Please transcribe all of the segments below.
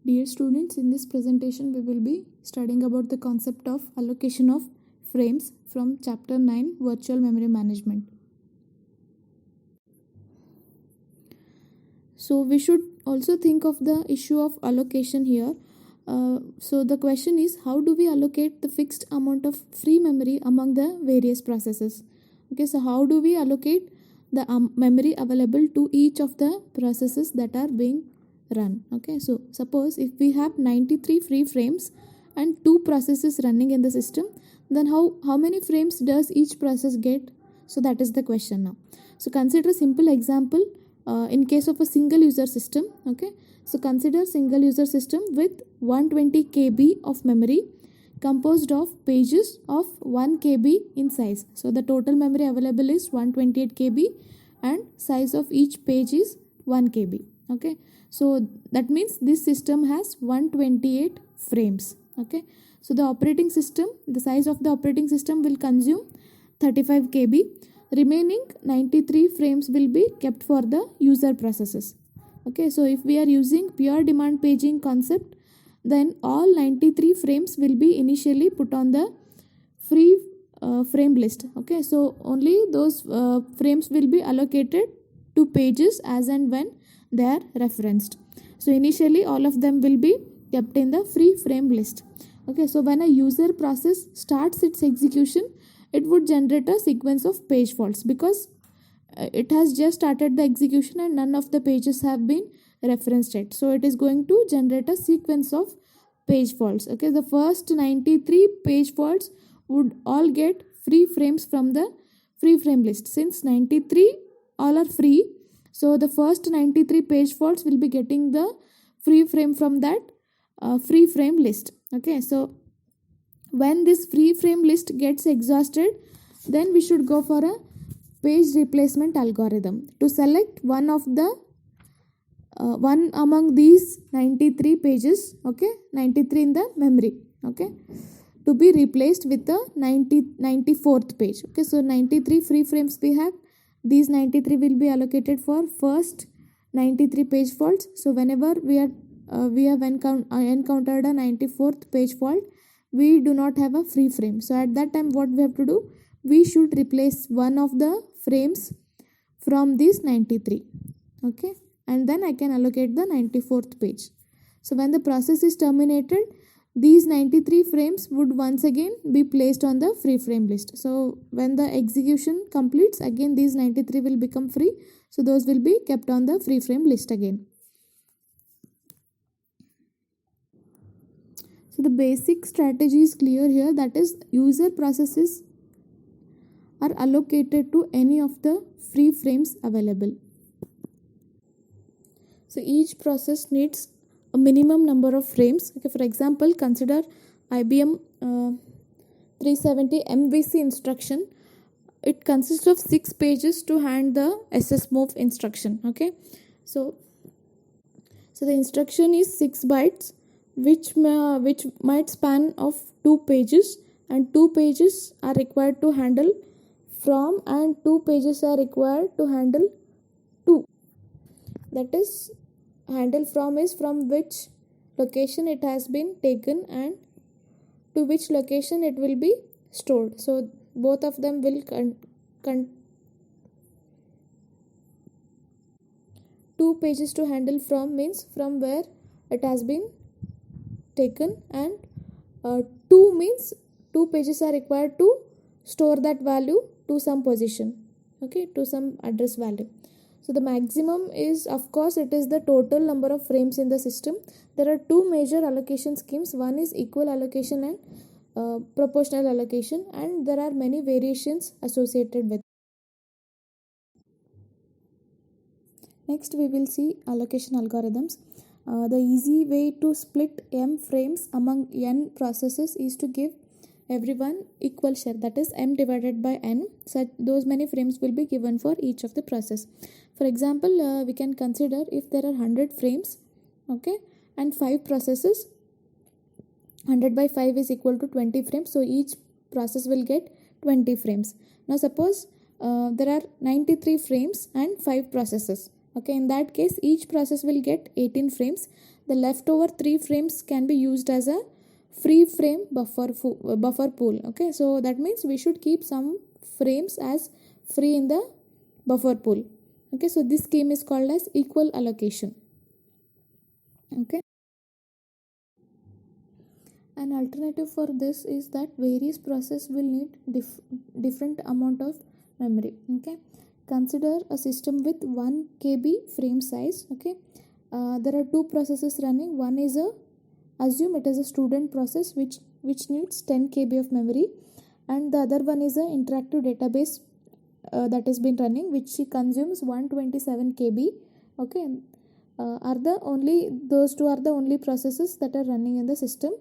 Dear students, in this presentation we will be studying about the concept of allocation of frames from chapter 9 virtual memory management. So we should also think of the issue of allocation here. So the question is, how do we allocate the fixed amount of free memory among the various processes? Okay, so how do we allocate the memory available to each of the processes that are being run? Okay, so suppose if we have 93 free frames and two processes running in the system, then how many frames does each process get? So that is the question now. So consider a simple example in case of a single user system. Okay, so consider single user system with 120 KB of memory composed of pages of 1 KB in size. So the total memory available is 128 KB and size of each page is 1 KB. Okay, so that means this system has 128 frames. Okay, so the size of the operating system will consume 35 KB. Remaining 93 frames will be kept for the user processes. Okay, so if we are using pure demand paging concept, then all 93 frames will be initially put on the free frame list. Okay, so only those frames will be allocated to pages as and when they are referenced. So initially all of them will be kept in the free frame list. Okay, so when a user process starts its execution, it would generate a sequence of page faults because it has just started the execution and none of the pages have been referenced yet. So it is going to generate a sequence of page faults. Okay, the first 93 page faults would all get free frames from the free frame list. Since 93 all are free, so the first 93 page faults will be getting the free frame from that free frame list. Okay, so when this free frame list gets exhausted, then we should go for a page replacement algorithm to select one among these 93 pages. Okay, 93 in the memory. Okay, to be replaced with the 94th page. Okay, so 93 free frames we have. These 93 will be allocated for first 93 page faults. So whenever we have encountered a 94th page fault, we do not have a free frame. So at that time what we have to do, we should replace one of the frames from these 93. Okay, and then I can allocate the 94th page. So when the process is terminated, these 93 frames would once again be placed on the free frame list. So when the execution completes, again these 93 will become free. So those will be kept on the free frame list again. So the basic strategy is clear here, that is user processes are allocated to any of the free frames available. So each process needs a minimum number of frames. Okay, for example, consider IBM 370 MVC instruction. It consists of 6 pages to hand the SSMove instruction. Okay, so the instruction is 6 bytes, which might span of 2 pages, and 2 pages are required to handle from and 2 pages are required to handle to. That is, handle from is from which location it has been taken and to which location it will be stored. So both of them will 2 pages to handle from means from where it has been taken, and 2 means 2 pages are required to store that value to some position. Okay, to some address value. So the maximum is, of course, it is the total number of frames in the system. There are two major allocation schemes. One is equal allocation and proportional allocation, and there are many variations associated with. Next we will see allocation algorithms. The easy way to split m frames among n processes is to give everyone equal share, that is m divided by n. Such those many frames will be given for each of the process. For example, we can consider if there are 100 frames, okay, and 5 processes, 100 by 5 is equal to 20 frames, so each process will get 20 frames. Now suppose there are 93 frames and 5 processes. Okay, in that case each process will get 18 frames. the leftover 3 frames can be used as a free frame buffer pool. Okay, so that means we should keep some frames as free in the buffer pool. Okay, so this scheme is called as equal allocation. Okay, an alternative for this is that various process will need different amount of memory. Okay, consider a system with 1 KB frame size. Okay, there are two processes running. One is assume it is a student process which needs 10 KB of memory, and the other one is a interactive database that has been running, which consumes 127 KB. Okay, those two are the only processes that are running in the system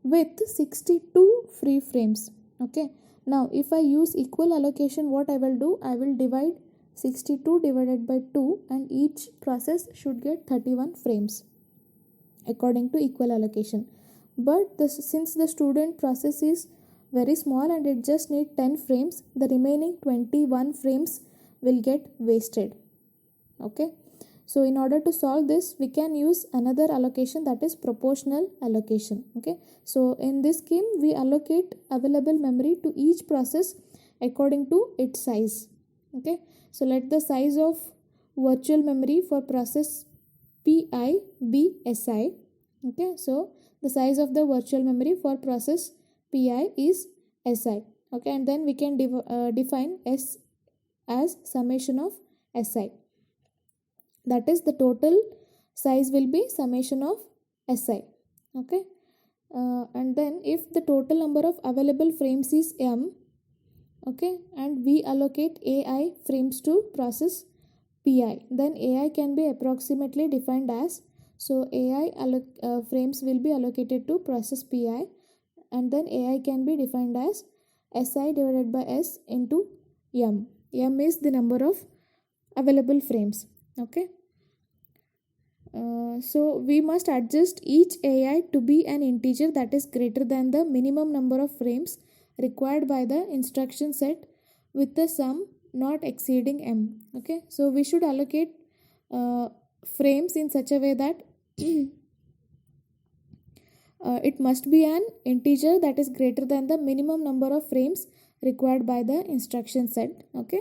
with 62 free frames. Okay, now if I use equal allocation, what I will do, I will divide 62 divided by 2, and each process should get 31 frames according to equal allocation. But since the student process is very small and it just needs 10 frames, the remaining 21 frames will get wasted. Okay, so in order to solve this, we can use another allocation, that is proportional allocation. Okay, so in this scheme we allocate available memory to each process according to its size. Okay, so let the size of virtual memory for process Pi be Si. Okay, so the size of the virtual memory for process Pi is Si. Okay, and then we can define S as summation of Si. That is, the total size will be summation of Si. Okay, and then if the total number of available frames is M, okay, and we allocate AI frames to process Pi, then AI can be approximately defined as, so AI frames will be allocated to process Pi, and then AI can be defined as Si divided by S into M. M is the number of available frames. Okay, so we must adjust each AI to be an integer that is greater than the minimum number of frames required by the instruction set, with the sum not exceeding M. Okay, so we should allocate frames in such a way that it must be an integer that is greater than the minimum number of frames required by the instruction set. Okay,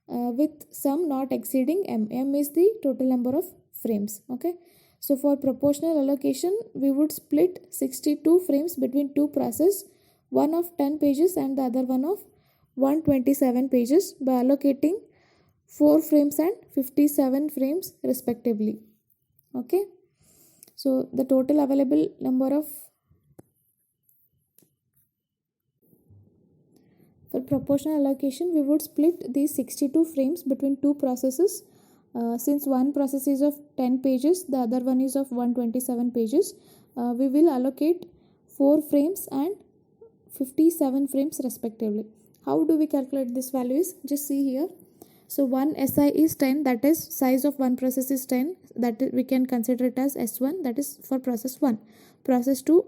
with sum not exceeding M. M is the total number of frames. Okay, so for proportional allocation, we would split 62 frames between two processes, one of 10 pages and the other one of 127 pages, by allocating 4 frames and 57 frames respectively. Okay, so the total available number of, for proportional allocation, we would split these 62 frames between two processes. Since one process is of 10 pages, the other one is of 127 pages, we will allocate 4 frames and 57 frames respectively. How do we calculate this values? Just see here. So 1 Si is 10, that is size of one process is 10, that we can consider it as S1, that is for process 1. Process 2,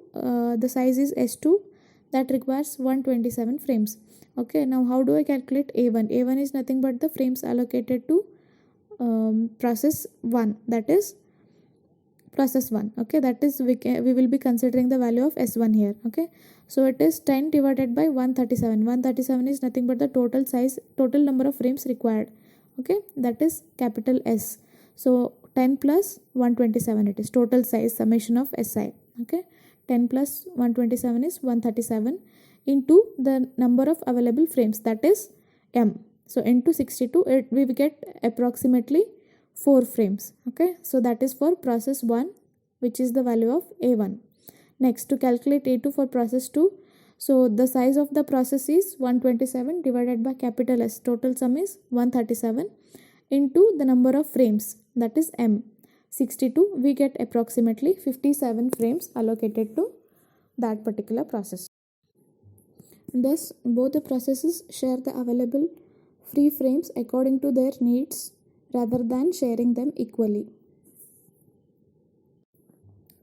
the size is S2, that requires 127 frames. Okay, now how do I calculate A1? A1 is nothing but the frames allocated to process 1, that is process 1. Okay, that is we will be considering the value of S1 here. Okay, so it is 10 divided by 137. 137 is nothing but the total number of frames required. Okay, that is capital S. So 10 plus 127, it is total size, summation of Si. Okay, 10 plus 127 is 137 into the number of available frames, that is M. So into 62, we will get approximately 4 frames. Okay, so that is for process 1, which is the value of A1. Next, to calculate A2 for process 2, so the size of the process is 127 divided by capital S, total sum is 137, into the number of frames, that is M, 62, we get approximately 57 frames allocated to that particular process. Thus, both the processes share the available free frames according to their needs rather than sharing them equally.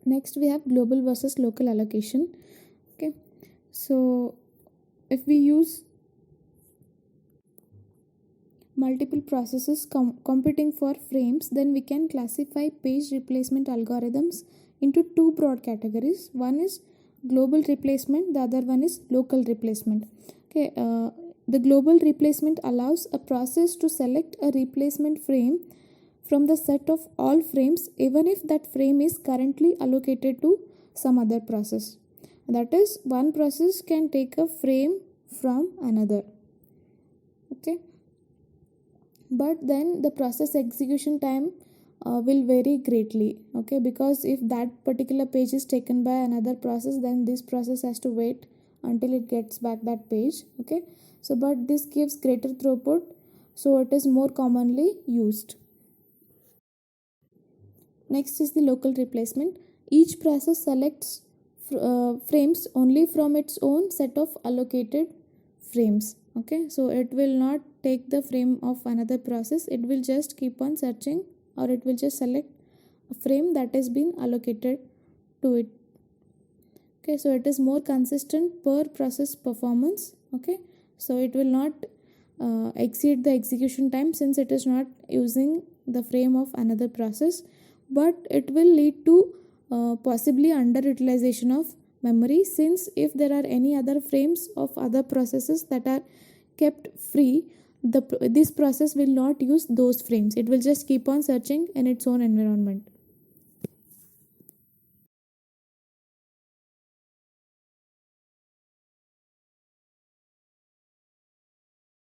Next, we have global versus local allocation. Okay, so if we use multiple processes competing for frames, then we can classify page replacement algorithms into two broad categories. One is global replacement, the other one is local replacement. Okay, the global replacement allows a process to select a replacement frame from the set of all frames, even if that frame is currently allocated to some other process. That is, one process can take a frame from another. Okay, but then the process execution time will vary greatly. Okay, because if that particular page is taken by another process, then this process has to wait until it gets back that page. Okay, so but this gives greater throughput, so it is more commonly used. Next is the local replacement. Each process selects frames only from its own set of allocated frames. Okay, so it will not take the frame of another process, it will just keep on searching, or it will just select a frame that has been allocated to it. Okay, so it is more consistent per process performance. Okay, so it will not exceed the execution time since it is not using the frame of another process, but it will lead to possibly underutilization of memory, since if there are any other frames of other processes that are kept free, this process will not use those frames, it will just keep on searching in its own environment.